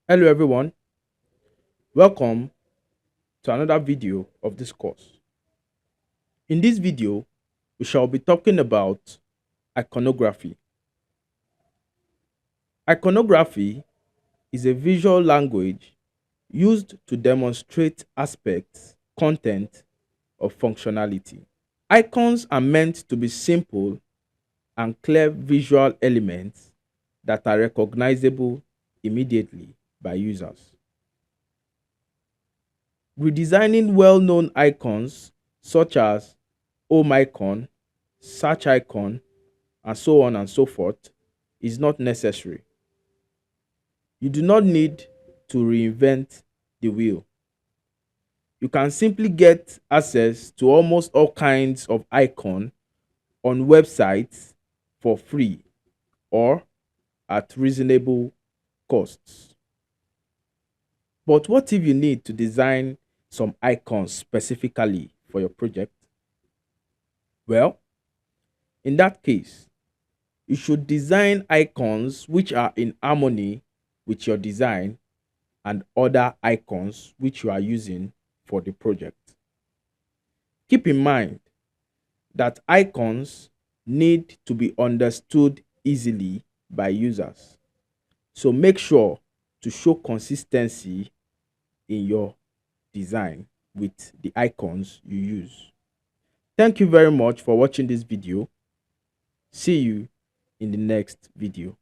Hello everyone, welcome to another video of this course. In this video, we shall be talking about iconography. Iconography is a visual language used to demonstrate aspects, content, or functionality. Icons are meant to be simple and clear visual elements that are recognizable immediately by users. Redesigning well-known icons such as home icon, search icon, and so on and so forth is not necessary. You do not need to reinvent the wheel. You can simply get access to almost all kinds of icon on websites for free or at reasonable costs. But what if you need to design some icons specifically for your project? Well, in that case, you should design icons which are in harmony with your design and other icons which you are using for the project. Keep in mind that icons need to be understood easily by users. So make sure to show consistency in your design with the icons you use. Thank you very much for watching this video. See you in the next video.